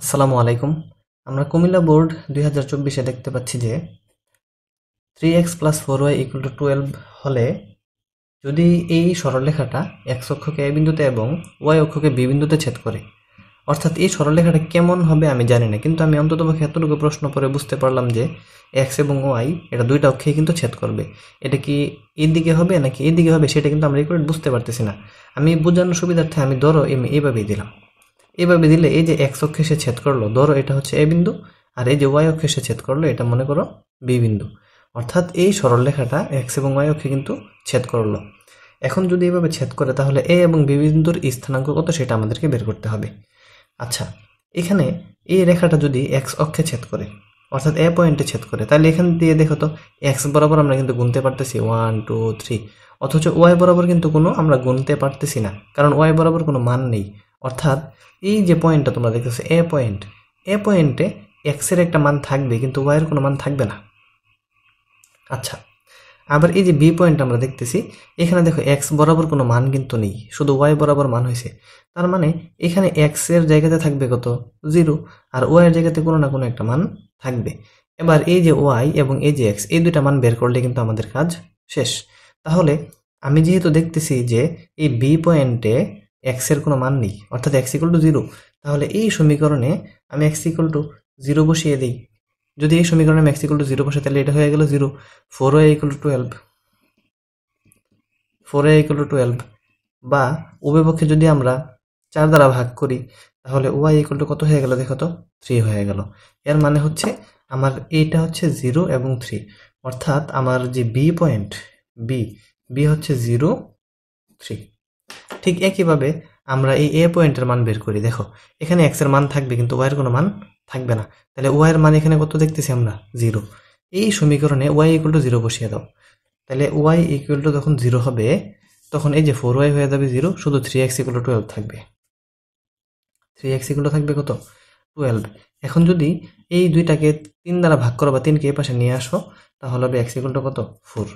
আসসালামু আলাইকুম। আমরা কুমিল্লা বোর্ড 2024-এ দেখতে পাচ্ছি যে 3x + 4y = 12 হলে যদি এই সরলরেখাটা x অক্ষকে a বিন্দুতে এবং y অক্ষকে b বিন্দুতে ছেদ করে, অর্থাৎ এই সরলরেখাটা কেমন হবে আমি জানি না, কিন্তু আমি অন্ততপক্ষে এতটুকু প্রশ্ন পড়ে বুঝতে পারলাম যে x এবং y এটা দুইটা অক্ষেই কিন্তু ছেদ করবে। এটা কি এই দিকে হবে নাকি এই দিকে হবে সেটা কিন্তু আমরা একুরেট বুঝতে পারতেছি না। আমি বোঝানোর সুবিধার্থে আমি ধরো আমি এইভাবেই দিলাম। এভাবে দিলে এই যে এক্স অক্ষে সে ছেদ করলো, ধরো এটা হচ্ছে এ বিন্দু, আর এই যে ওয়াই অক্ষে সে ছেদ করলো এটা মনে করো বি বিন্দু। অর্থাৎ এই সরলরেখাটা এক্স এবং ওয়াই অক্ষে কিন্তু ছেদ করলো। এখন যদি এভাবে ছেদ করে তাহলে এ এবং বি বিন্দুর স্থানাঙ্ক কত সেটা আমাদেরকে বের করতে হবে। আচ্ছা, এখানে এই রেখাটা যদি এক্স অক্ষে ছেদ করে, অর্থাৎ এ পয়েন্টে ছেদ করে, তাহলে এখান দিয়ে দেখো তো এক্স বরাবর আমরা কিন্তু গুনতে পারতেছি 1 2 3, অথচ ওয়াই বরাবর কিন্তু কোনো আমরা গুনতে পারতেছি না, কারণ ওয়াই বরাবর কোনো মান নেই। অর্থাৎ এই যে পয়েন্টটা তোমরা দেখতেছো এ পয়েন্টে এক্স এর একটা মান থাকবে কিন্তু ওয়াই এর কোনো মান থাকবে না। আচ্ছা, আবার এই যে বি পয়েন্ট আমরা দেখতেছি, এখানে দেখো এক্স বরাবর কোনো মান কিন্তু নেই, শুধু ওয়াই বরাবর মান হয়েছে। তার মানে এখানে এক্স এর জায়গাতে থাকবে কত 0, আর ওয়াই এর জায়গাতে কোনো না কোনো একটা মান থাকবে। এবার এই যে ওয়াই এবং এই যে এক্স, এই দুইটা মান বের করলে কিন্তু আমাদের কাজ শেষ। তাহলে আমি যেহেতু দেখতেছি যে এই বি পয়েন্টে এক্স এর কোনো মান নেই, অর্থাৎ এক্স ইকুয়াল টু 0, তাহলে এই সমীকরণে আমি এক্স ইকুয়াল টু 0 বসিয়ে দিই। যদি এই সমীকরণে এক্স ইকুয়াল টু 0 বসে তাহলে এটা হয়ে গেল 0। 4y = 12, 4y = 12, বা উভয় পক্ষে যদি আমরা 4 দ্বারা ভাগ করি তাহলে y = কত হয়ে গেল দেখো তো 3 হয়ে গেল। এর মানে হচ্ছে আমার এইটা হচ্ছে 0 এবং 3, অর্থাৎ আমার যে বি পয়েন্ট বি হচ্ছে 0 3। ঠিক একইভাবে আমরা এই এ পয়েন্টের মান বের করি। দেখো এখানে এক্স এর মান থাকবে কিন্তু ওয়াই এর কোনো মান থাকবে না, তাহলে ওয়াই এর মান এখানে কত দেখতেছি আমরা 0। এই সমীকরণে y = 0 বসিয়ে দাও, তাহলে y = যখন 0 হবে তখন এই যে 4y হয়ে যাবে 0, শুধু 3x = 12 থাকবে। 3x থাকবে কত 12। এখন যদি এই দুইটাকে 3 দ্বারা ভাগ করো বা 3কে এই পাশে নিয়ে আসো তাহলে হবে x = কত 4।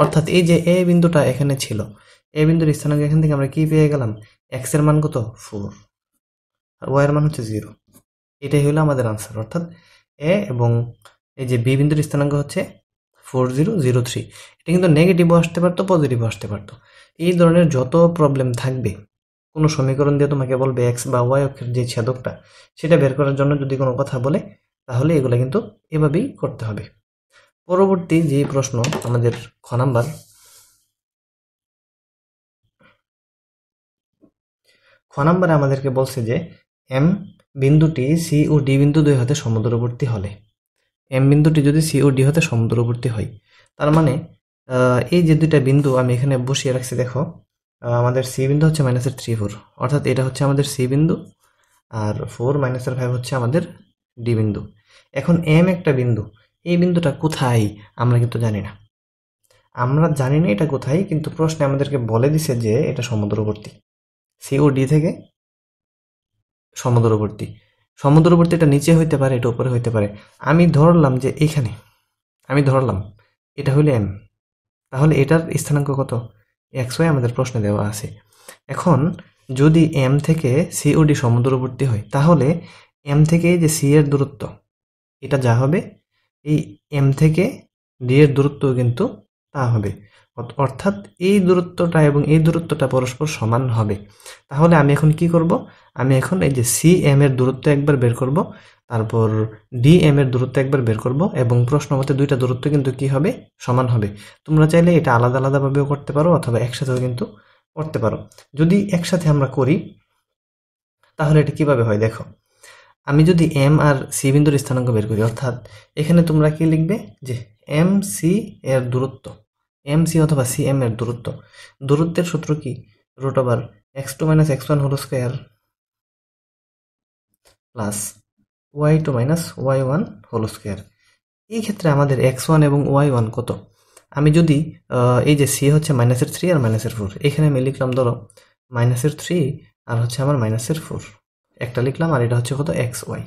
অর্থাৎ এই যে এ বিন্দুটা এখানে ছিল, এ বিন্দুর স্থানাঙ্ক এখান থেকে আমরা কি পেয়ে গেলাম, x এর মান কত 4 আর y এর মান হচ্ছে 0। এটাই হলো আমাদের আনসার। অর্থাৎ এ এবং এই যে বি বিন্দুর স্থানাঙ্ক হচ্ছে 4003। এটা কিন্তু নেগেটিভও আসতে পারতো, পজিটিভও আসতে পারতো। এই ধরনের যত প্রবলেম থাকবে, কোনো সমীকরণ দিয়ে তোমাকে বলবে এক্স বা ওয়াই অক্ষের যে ছেদকটা সেটা বের করার জন্য যদি কোনো কথা বলে তাহলে এগুলো কিন্তু এভাবেই করতে হবে। পরবর্তী যে প্রশ্ন আমাদের খ নাম্বারে আমাদেরকে বলছে যে এম বিন্দুটি সি ও ডি বিন্দু দুই হতে সমদূরবর্তী হলে, এম বিন্দুটি যদি সি ও ডি হতে সমদূরবর্তী হয়, তার মানে এই যে দুইটা বিন্দু আমি এখানে বসিয়ে রাখছি, দেখো আমাদের সি বিন্দু হচ্ছে -3 4, অর্থাৎ এটা হচ্ছে আমাদের সি বিন্দু, আর 4 -5 হচ্ছে আমাদের ডি বিন্দু। এখন এম একটা বিন্দু, এই বিন্দুটা কোথায় আমরা কিন্তু জানি না। আমরা জানি না এটা কোথায়, কিন্তু প্রশ্নে আমাদেরকে বলে দিছে যে এটা সমদূরবর্তী, সি ও ডি থেকে সমদূরবর্তী। সমদূরবর্তী এটা নিচে হইতে পারে, এটা উপরে হইতে পারে। আমি ধরলাম যে এখানে, আমি ধরলাম এটা হইলো এম, তাহলে এটার স্থানাঙ্ক কত এক্স ওয়াই আমাদের প্রশ্নে দেওয়া আছে। এখন যদি এম থেকে সি ও ডি সমদূরবর্তী হয় তাহলে এম থেকে যে সি এর দূরত্ব এটা যা হবে, এই এম থেকে ডি এর দূরত্ব কিন্তু তা হবে। অর্থাৎ এই দূরত্বটা এবং এই দূরত্বটা পরস্পর সমান হবে। তাহলে আমি এখন কি করব, আমি এখন এই যে সি এম এর দূরত্ব একবার বের করব, তারপর ডি এম এর দূরত্ব একবার বের করব, এবং প্রশ্ন মতে দুইটা দূরত্ব কিন্তু কি হবে সমান হবে। তোমরা চাইলে এটা আলাদা আলাদাভাবেও করতে পারো অথবা একসাথেও কিন্তু করতে পারো। যদি একসাথে আমরা করি তাহলে এটা কিভাবে হয় দেখো, আমি যদি এম আর সি বিন্দুর স্থানাঙ্ক বের করি, অর্থাৎ এখানে তোমরা কি লিখবে যে এম সি এর দূরত্ব, এম সি অথবা সি এম এর দূরত্ব, দূরত্বের সূত্র কি √(x2 - x1) plus y2 - y1 এই ক্ষেত্রে আমাদের x1 এবং y1 কত, আমি যদি এই যে সি হচ্ছে -3 আর -4, এখানে আমি লিখলাম ধরো -3 আর হচ্ছে আমার -4 একটা লিখলাম, আর এটা হচ্ছে কত xy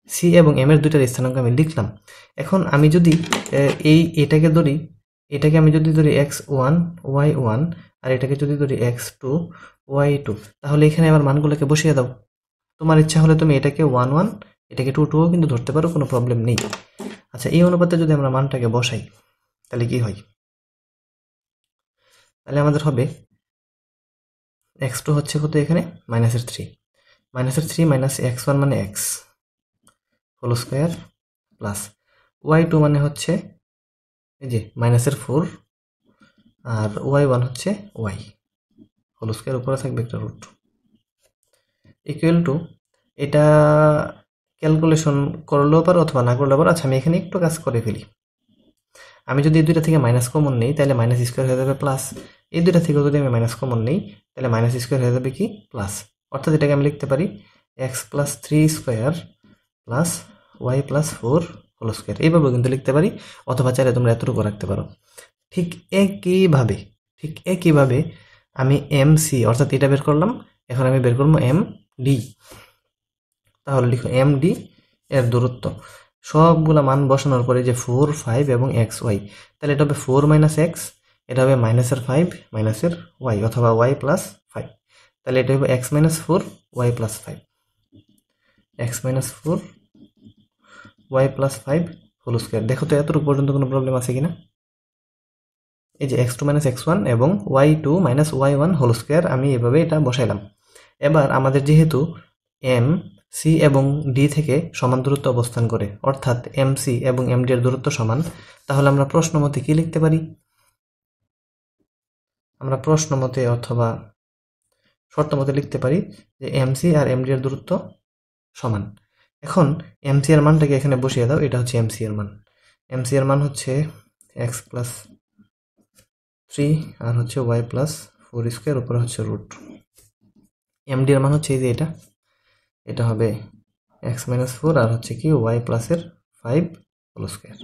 সি এবং এম এর দুইটার স্থানাঙ্ক আমি লিখলাম। এখন আমি যদি এটাকে ধরি, এটাকে আমি যদি ধরি x1 y1 আর এটাকে যদি ধরি x2 y2, তাহলে এখানে আমার মানগুলোকে বসিয়ে দাও। তোমার ইচ্ছা হলে তুমি এটাকে 1 1 এটাকে 2 2 কিন্তু ধরতে পারো, কোনো প্রবলেম নেই। আচ্ছা, এই অনুপাতে যদি আমরা মানটাকে বসাই তাহলে কি হয়? তাহলে আমাদের হবে x2 হচ্ছে কত এখানে -3 মাইনাস x1 মানে x whole square plus y2 মানে হচ্ছে এই যে -4 আর y1 হচ্ছে y হোল স্কয়ার, উপরে থাকবে একটা রুট ইকুয়াল টু, এটা ক্যালকুলেশন করলেও পারো অথবা না করলেও পারো। আচ্ছা, আমি এখানে একটু কাজ করে ফেলি। আমি যদি এই দুইটা থেকে মাইনাস কমন নেই তাহলে মাইনাস স্কোয়ার হয়ে যাবে প্লাস, এই দুইটা থেকেও যদি আমি মাইনাস কমন নেই তাহলে মাইনাস স্কোয়ার হয়ে যাবে কি প্লাস। অর্থাৎ এটাকে আমি লিখতে পারি x plus 3 square plus y plus 4 whole square, এইভাবেও কিন্তু লিখতে পারি, অথবা চাইলে তোমরা এতটুকু রাখতে পারো। ঠিক একইভাবে আমি এম সি অর্থাৎ এটা বের করলাম, এখন আমি বের করবো এম ডি। তাহলে লিখো এম ডি এর দূরত্ব, সবগুলা মান বসানোর পরে যে 4 5 এবং এক্স ওয়াই, তাহলে এটা হবে 4 মাইনাস এক্স, এটা হবে মাইনাসের 5 মাইনাসের ওয়াই অথবা ওয়াই প্লাস 5, তাহলে এটা হবে x minus 4 y plus 5, x minus 4 y plus 5 whole square. দেখো তো এতটুকু পর্যন্ত কোনো প্রবলেম আছে কিনা? এই যে x2 মাইনাস x1 এবং y2 minus y1 whole square, আমি এভাবে এটা বসাইলাম। এবার আমাদের যেহেতু এম সি এবং ডি থেকে সমান দূরত্ব অবস্থান করে, অর্থাৎ এম সি এবং এম ডি এর দূরত্ব সমান, তাহলে আমরা প্রশ্ন মতে কি লিখতে পারি? আমরা প্রশ্ন মতে অথবা শর্ত মতে লিখতে পারি যে এম সি আর এম ডি এর দূরত্ব সমান। এখন এম সি এর মানটাকে এখানে বসিয়ে দাও, এটা হচ্ছে এম সি এর মান। এম সি এর মান হচ্ছে এক্স প্লাস 3 আর হচ্ছে ওয়াই প্লাস 4 স্কোয়ার, উপরে হচ্ছে রুট। এমডি এর মান হচ্ছে এই যে এটা হবে এক্স মাইনাস 4 আর হচ্ছে কি ওয়াই প্লাসের 5 হোল স্কোয়ার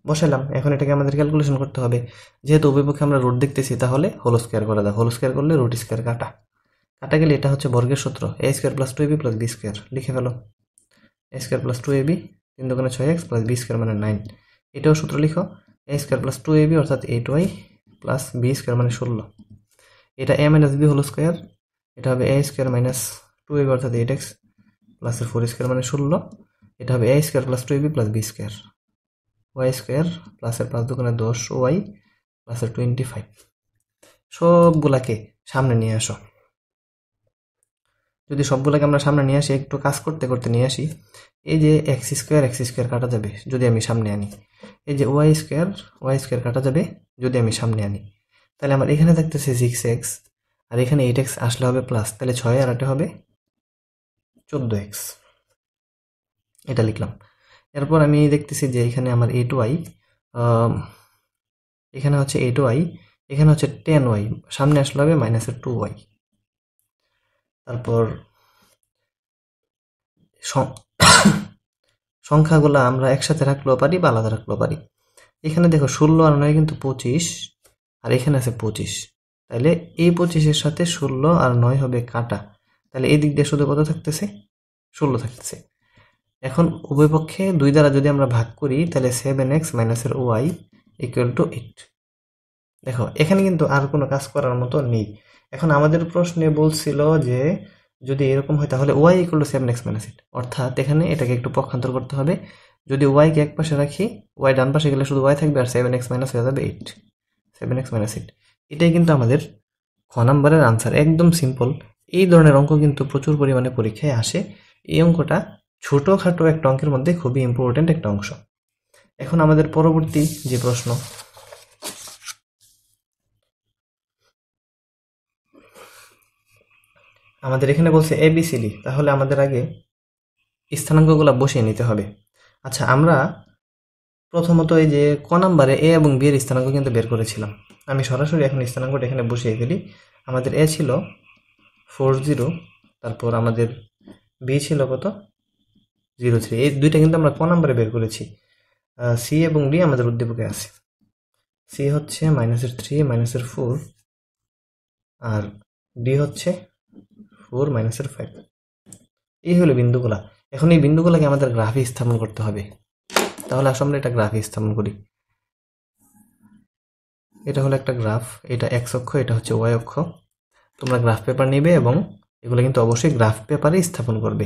বসালাম। এখন এটাকে আমাদের ক্যালকুলেশন করতে হবে, যেহেতু উভয় পক্ষে আমরা রুট দেখতেছি, তাহলে হোল স্কোয়ার করে দাও। হোল স্কোয়ার করলে রুট স্কোয়ার কাটা গেলে এটা হচ্ছে বর্গের সূত্র, a square plus 2ab plus b square, লিখে ফেলো এ স্কোয়ার প্লাস 2ab 3 দোকানে 6x প্লাস বি স্কোয়ার মানে 9, এটাও সূত্র লিখো এ স্কোয়ার প্লাস 2ab অর্থাৎ 8y প্লাস বি স্কোয়ার মানে 16, এটা a minus b whole square, এটা হবে a স্কোয়ার মাইনাস 2ab অর্থাৎ 8x প্লাসের 4 স্কোয়ার মানে 16, এটা হবে a square plus 2ab plus b square, y square প্লাসের 5 দোকানে 10 ওয়াই প্লাসের 25। সবগুলাকে সামনে নিয়ে আসো। যদি সবগুলোকে আমরা সামনে নিয়ে আসি, একটু কাজ করতে করতে নিয়ে আসি, এই যে এক্স স্কোয়ার কাটা যাবে যদি আমি সামনে আনি, এই যে ওয়াই স্কোয়ার কাটা যাবে যদি আমি সামনে আনি, তাহলে আমার এখানে থাকতেছে 6x আর এখানে 8x আসলে হবে প্লাস, তাহলে 6 আর 8 হবে 14x, এটা লিখলাম। এরপর আমি দেখতেছি যে এখানে আমার 8y, এখানে হচ্ছে 8y, এখানে হচ্ছে 10y, সামনে আসলে হবে মাইনাসের 2y। তারপর সংখ্যাগুলো আমরা একসাথে রাখলেও পারি বা আলাদা রাখলেও পারি। এখানে দেখো 16 আর 9 কিন্তু 25, আর এখানে আছে 25, তাহলে এই 25-এর সাথে 16 আর 9 হবে কাটা, তাহলে এই দিক দিয়ে শুধু কত থাকতেছে 16 থাকতেছে। এখন উভয় পক্ষে 2 দ্বারা যদি আমরা ভাগ করি তাহলে 7x মাইনাসের ওয়াই ইকুয়াল টু 8। দেখো এখানে কিন্তু আর কোনো কাজ করার মতো নেই। এখন আমাদের প্রশ্নে বলছিল যে যদি এরকম হয় তাহলে Y equal to 7x minus 8, অর্থাৎ এখানে এটাকে একটু পক্ষান্তর করতে হবে। যদি ওয়াইকে এক পাশে রাখি, ওয়াই ডান পাশে গেলে শুধু ওয়াই থাকবে আর 7x মাইনাস হয়ে যাবে 8, 7x মাইনাস 8। এটাই কিন্তু আমাদের খ নাম্বারের আনসার, একদম সিম্পল। এই ধরনের অঙ্ক কিন্তু প্রচুর পরিমাণে পরীক্ষায় আসে। এই অঙ্কটা ছোটোখাটো একটা অঙ্কের মধ্যে খুবই ইম্পর্টেন্ট একটা অংশ। এখন আমাদের পরবর্তী যে প্রশ্ন, আমাদের এখানে বলছে ABCD, তাহলে আমাদের আগে স্থানাঙ্কগুলো বসিয়ে নিতে হবে। আচ্ছা, আমরা প্রথমত এই যে ক নাম্বারে এ এবং বি এর স্থানাঙ্ক কিন্তু বের করেছিলাম। আমি সরাসরি এখন স্থানাঙ্কটা এখানে বসিয়ে ফেলি। আমাদের এ ছিল 40, তারপর আমাদের বি ছিল কত 03, এই দুইটা কিন্তু আমরা ক নাম্বারে বের করেছি। সি এবং ডি আমাদের উদ্দীপকে আছে। সি হচ্ছে -3 -4 আর ডি হচ্ছে 4 -5। এই হলো বিন্দুগুলা। এখন এই বিন্দুগুলাকে আমাদের গ্রাফে স্থাপন করতে হবে। তাহলে আসলে আমরা এটা গ্রাফে স্থাপন করি। এটা হলো একটা গ্রাফ, এটা এক্স অক্ষ, এটা হচ্ছে ওয়াই অক্ষ। তোমরা গ্রাফ পেপার নেবে এবং এগুলো কিন্তু অবশ্যই গ্রাফ পেপারে স্থাপন করবে।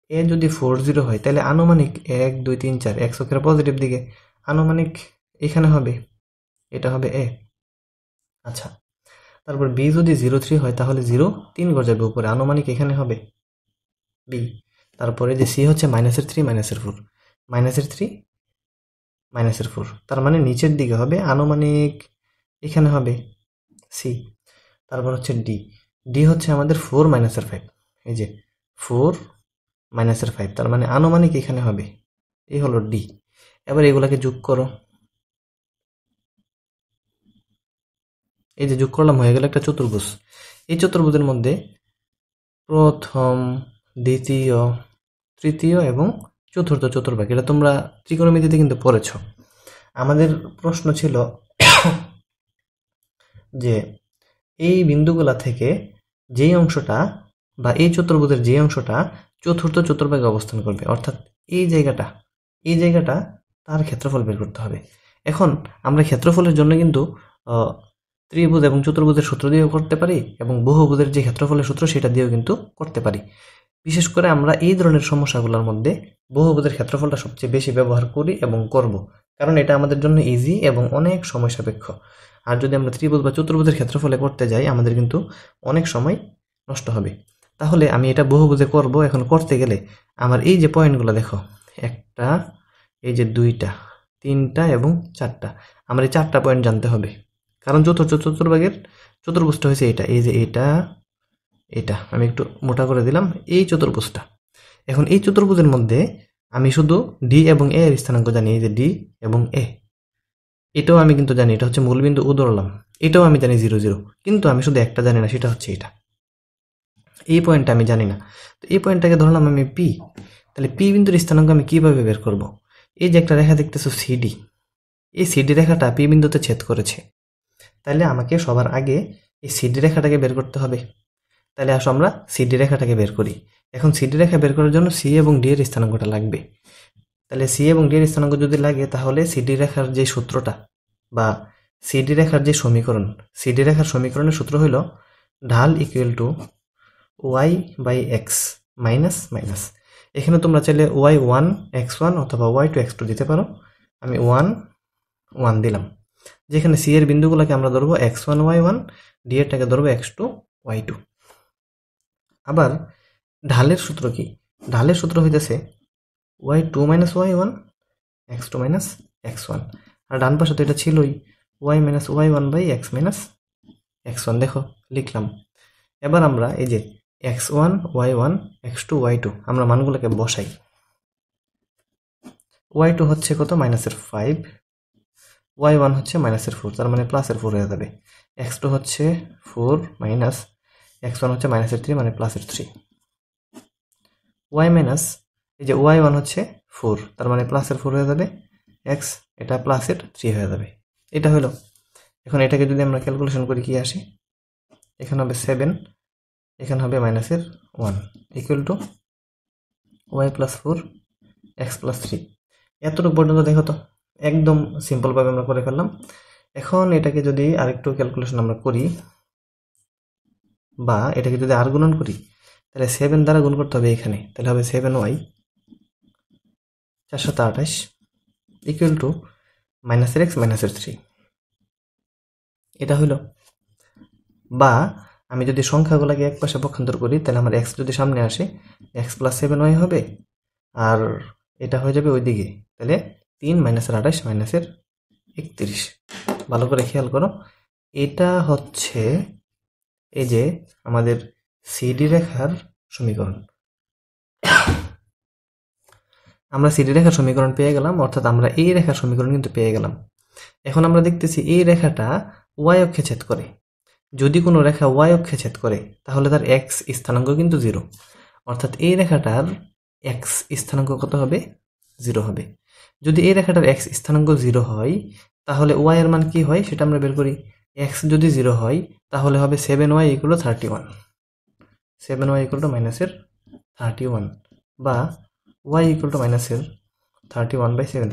এ যদি 4 0 হয় তাহলে আনুমানিক 1 2 3 4 এক্স অক্ষের পজিটিভ দিকে আনুমানিক এখানে হবে, এটা হবে এ। আচ্ছা, তারপর বি যদি 0 3 হয় তাহলে 0 3 ঘর যাবে উপরে, আনুমানিক এখানে হবে বি। তারপরে যে সি হচ্ছে মাইনাসের 3 মাইনাসের 4 মাইনাসের 3 মাইনাসের 4, তার মানে নিচের দিকে হবে, আনুমানিক এখানে হবে সি। তারপর হচ্ছে ডি, ডি হচ্ছে আমাদের 4 মাইনাসের 5, এই যে 4 মাইনাসের 5, তার মানে আনুমানিক এখানে হবে, এই হলো ডি। এবার এগুলাকে যোগ করো, এই যে যোগ করলাম হয়ে গেল একটা চতুর্ভুজ। এই চতুর্ভুজের মধ্যে প্রথম, দ্বিতীয়, তৃতীয় এবং চতুর্থ চতুর্ভাগ, এটা তোমরা ত্রিকোণমিতিতে কিন্তু পড়েছ। আমাদের প্রশ্ন ছিল যে এই বিন্দুগুলা থেকে যেই অংশটা বা এই চতুর্ভুজের যে অংশটা চতুর্থ চতুর্ভাগে অবস্থান করবে, অর্থাৎ এই জায়গাটা তার ক্ষেত্রফল বের করতে হবে। এখন আমরা ক্ষেত্রফলের জন্য কিন্তু ত্রিভুজ এবং চতুর্ভুজের সূত্র দিয়েও করতে পারি এবং বহুভুজের যে ক্ষেত্রফলের সূত্র সেটা দিয়েও কিন্তু করতে পারি। বিশেষ করে আমরা এই ধরনের সমস্যাগুলোর মধ্যে বহুভুজের ক্ষেত্রফলটা সবচেয়ে বেশি ব্যবহার করি এবং করব, কারণ এটা আমাদের জন্য ইজি এবং অনেক সময় সাপেক্ষ। আর যদি আমরা ত্রিভুজ বা চতুর্ভুজের ক্ষেত্রফলে করতে যাই আমাদের কিন্তু অনেক সময় নষ্ট হবে। তাহলে আমি এটা বহুভুজে করব। এখন করতে গেলে আমার এই যে পয়েন্টগুলো দেখো, একটা, এই যে দুইটা, তিনটা এবং চারটা, আমার এই চারটা পয়েন্ট জানতে হবে, কারণ চতুর্থ চতুর্ভাগের চতুর্ভুজটা হয়েছে এটা, এই যে এটা আমি একটু মোটা করে দিলাম, এই চতুর্ভুজটা। এখন এই চতুর্ভুজের মধ্যে আমি শুধু ডি এবং এ এর স্থানাঙ্ক জানি, এই যে ডি এবং এ, এটাও আমি কিন্তু জানি, এটা হচ্ছে মূলবিন্দু ও ধরলাম, এটাও আমি জানি 0 0, কিন্তু আমি শুধু একটা জানি না, সেটা হচ্ছে এটা, এই পয়েন্টটা আমি জানি না। তো এই পয়েন্টটাকে ধরলাম আমি পি। তাহলে পি বিন্দুর স্থানাঙ্ক আমি কিভাবে বের করব? এই যে একটা রেখা দেখতেছো সিডি, এই সিডি রেখাটা পি বিন্দুতে ছেদ করেছে, তাহলে আমাকে সবার আগে এই সিডি রেখাটাকে বের করতে হবে। তাহলে আসো আমরা সিডি রেখাটাকে বের করি। এখন সিডি রেখা বের করার জন্য সি এবং ডি এর স্থানাঙ্কটা লাগবে। তাহলে সি এবং ডি এর স্থানাঙ্ক যদি লাগে তাহলে সিডি রেখার যে সূত্রটা বা সিডি রেখার যে সমীকরণ, সিডি রেখার সমীকরণের সূত্র হলো ঢাল equal to y by x minus minus. এখানে তোমরা চাইলে y1 x1 অথবা y2 x2 দিতে পারো, আমি 1 1 দিলাম। যেখানে সি এর বিন্দুগুলোকে আমরা ধরবো x1 y1, ডি এরটাকে ধরবো x2 y2। আবার ঢালের সূত্র কি? ঢালের সূত্র হইতেছে y2 minus y1 x2 minus x1, আর ডান পাশে তো এটা ছিলই y minus y1 by x minus x1, দেখো লিখলাম। এবার আমরা এই যে x1 y1 x2 y2 আমরা মানগুলোকে বসাই। y2 হচ্ছে কত? মাইনাসের 5, y1 হচ্ছে মাইনাসের 4, তার মানে প্লাসের 4 হয়ে যাবে। x2 হচ্ছে 4 মাইনাস x1 হচ্ছে মাইনাসের 3, মানে প্লাসের 3। y মাইনাস এই যে y1 হচ্ছে 4, তার মানে প্লাসের 4 হয়ে যাবে, x এটা প্লাসের 3 হয়ে যাবে। এটা হলো। এখন এটাকে যদি আমরা ক্যালকুলেশন করি কি আসে, এখানে হবে 7, এখানে হবে মাইনাসের 1 equal to y plus 4 x plus 3। এতটুকু পর্যন্ত দেখো তো একদম সিম্পলভাবে আমরা করে ফেললাম। এখন এটাকে যদি আরেকটু ক্যালকুলেশন আমরা করি বা এটাকে যদি আর গুণন করি, তাহলে 7 দ্বারা গুণ করতে হবে এখানে, তাহলে হবে 7y 428 ইকুয়াল টু মাইনাসের এক্স মাইনাসের 3। এটা হইল। বা আমি যদি সংখ্যাগুলোকে এক পাশে পক্ষান্তর করি তাহলে আমার এক্স যদি সামনে আসে এক্স প্লাস 7y হবে, আর এটা হয়ে যাবে ওইদিকে, তাহলে 3 মাইনাসের 28 মাইনাসের 31। ভালো করে খেয়াল করো, এটা হচ্ছে এই যে আমাদের সিডি রেখার সমীকরণ। আমরা সিডি রেখার সমীকরণ পেয়ে গেলাম, অর্থাৎ আমরা এই রেখার সমীকরণ কিন্তু পেয়ে গেলাম। এখন আমরা দেখতেছি এই রেখাটা ওয়াই অক্ষে ছেদ করে। যদি কোনো রেখা ওয়াই অক্ষে ছেদ করে তাহলে তার এক্স স্থানাঙ্ক কিন্তু 0, অর্থাৎ এই রেখাটার এক্স স্থানাঙ্ক কত হবে? 0 হবে। যদি এই রেখাটার এক্স স্থানাঙ্ক 0 হয় তাহলে ওয়াই এর মান কি হয় সেটা আমরা বের করি। এক্স যদি 0 হয় তাহলে হবে 7y equal to 31, 7y equal to মাইনাসের 31 বা y ইকুয়াল টু মাইনাসের 31/7।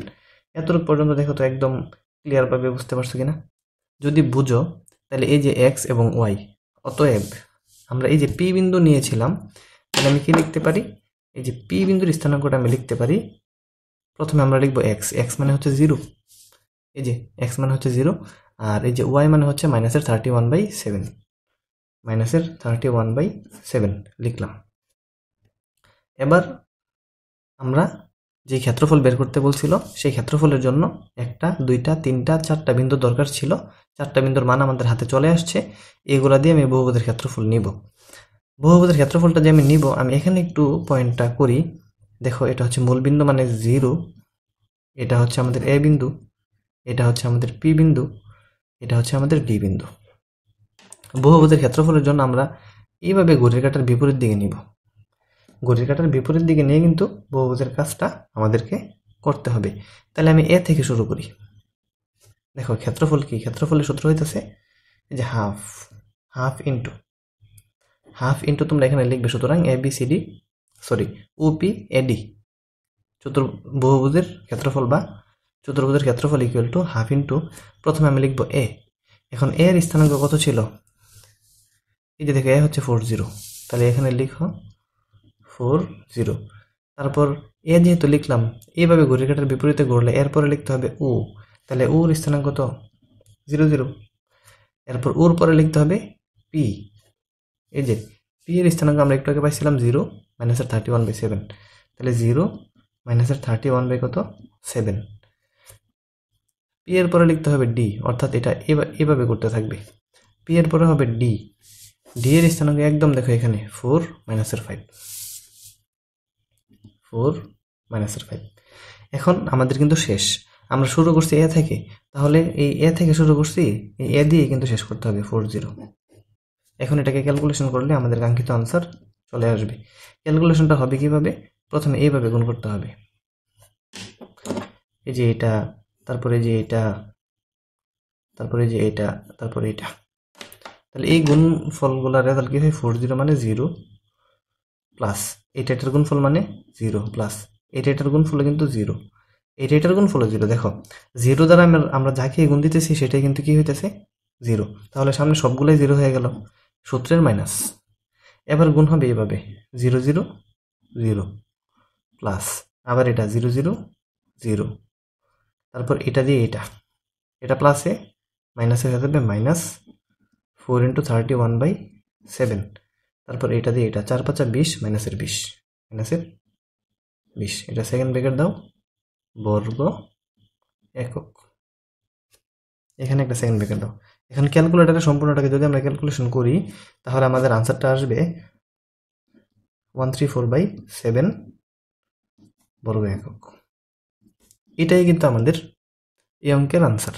এতটুকু পর্যন্ত দেখো তো একদম ক্লিয়ারভাবে বুঝতে পারছো কিনা? যদি বুঝো তাহলে এই যে এক্স এবং ওয়াই, অতএব আমরা এই যে পি বিন্দু নিয়েছিলাম, তাহলে আমি কি লিখতে পারি, এই যে পি বিন্দুর স্থানাঙ্কটা আমি লিখতে পারি, প্রথমে আমরা লিখবো এক্স, এক্স মানে হচ্ছে 0, এই যে এক্স মানে হচ্ছে 0, আর এই যে ওয়াই মানে হচ্ছে মাইনাসের 31/7, মাইনাসের 31/7 লিখলাম। এবার আমরা যে ক্ষেত্রফল বের করতে বলছিল সেই ক্ষেত্রফলের জন্য 1টা 2টা 3টা 4টা বিন্দু দরকার ছিল। 4টা বিন্দুর মান আমাদের হাতে চলে আসছে, এগুলা দিয়ে আমি বহুপদের ক্ষেত্রফল নিব। বহুপদের ক্ষেত্রফলটা যে আমি নিব, আমি এখানে একটু পয়েন্টটা করি। দেখো, এটা হচ্ছে মূল বিন্দু মানে 0, এটা হচ্ছে আমাদের এ বিন্দু, এটা হচ্ছে আমাদের পি বিন্দু, এটা হচ্ছে আমাদের ডি বিন্দু। বহুপদের ক্ষেত্রফলের জন্য আমরা এইভাবে ঘড়ির কাঁটার বিপরীত দিকে নিব। ঘড়ির কাঁটার বিপরীত দিকে নিয়ে কিন্তু বহুভুজের কাজটা আমাদেরকে করতে হবে। তাহলে আমি এ থেকে শুরু করি। দেখো ক্ষেত্রফল কি, ক্ষেত্রফলের সূত্র হইতেছে যে হাফ, হাফ ইন্টু তোমরা এখানে লিখবে, সুতরাং A B C D sorry ওপি এডি বহুভুজের ক্ষেত্রফল বা চতুর্ভুজের ক্ষেত্রফল ইকুয়াল টু হাফ ইন্টু, প্রথমে আমি লিখবো এ। এখন এর স্থানাঙ্ক কত ছিল, এই যে দেখো এ হচ্ছে 40, তাহলে এখানে লিখো 40। তারপর এ যেহেতু লিখলাম, এইভাবে ঘড়ির কাঁটার বিপরীতে ঘুরলে এরপরে লিখতে হবে ও, তাহলে ওর স্থানাঙ্ক কত 0 এরপর ওর পরে লিখতে হবে পি, এই যে পি এর স্থানাঙ্ক আমরা একটু আগে পাইছিলাম 0 মাইনাসের 31/7, তাহলে 0 মাইনাসের 31 কত 7। পি এর পরে লিখতে হবে ডি, অর্থাৎ এটা এভাবে করতে থাকবে, পি এর পরে হবে ডি, ডি এর স্থানাঙ্ক একদম দেখো এখানে 4 মাইনাসের 5, 4 মাইনাসের 5। এখন আমাদের কিন্তু শেষ, আমরা শুরু করছি এ থেকে, তাহলে এই এ থেকে শুরু করছি, এই এ দিয়ে কিন্তু শেষ করতে হবে 40। এখন এটাকে ক্যালকুলেশন করলে আমাদের কাঙ্ক্ষিত আনসার চলে আসবে। ক্যালকুলেশনটা হবে কিভাবে, প্রথমে এইভাবে গুণ করতে হবে, এই যে এটা, তারপরে যে এটা, তারপরে যে এটা, তারপরে এটা, তাহলে এই গুণ ফলগুলোর রেজাল্ট কি হয়, 40 মানে 0 প্লাস এটার গুণফল মানে 0 প্লাস এটার গুণফল কিন্তু 0, এটার গুণফল 0। দেখো 0 দ্বারা আমরা যাকে গুণ দিতেছি সেটাই কিন্তু কি হইতেছে 0, তাহলে সামনে সবগুলোই 0 হয়ে গেল, সূত্রের মাইনাস। এবার গুণ হবে এইভাবে 0 0 0 প্লাস আবার এটা 0 0 0, তারপর এটা দিয়ে এটা প্লাসে মাইনাসে হয়ে যাবে মাইনাস 4 × 31/7, তারপর এটা দিয়ে এটা 4 5 20 মাইনাসের 20, এটা সেকেন্ড ব্র্যাকেট দাও, বর্গ একক, এখানে একটা সেকেন্ড ব্র্যাকেট দাও। এখন ক্যালকুলেটরে সম্পূর্ণটাকে যদি আমরা ক্যালকুলেশন করি, তাহলে আমাদের আনসারটা আসবে 134/7 বর্গ একক। এটাই কিন্তু আমাদের এই অঙ্কের আনসার।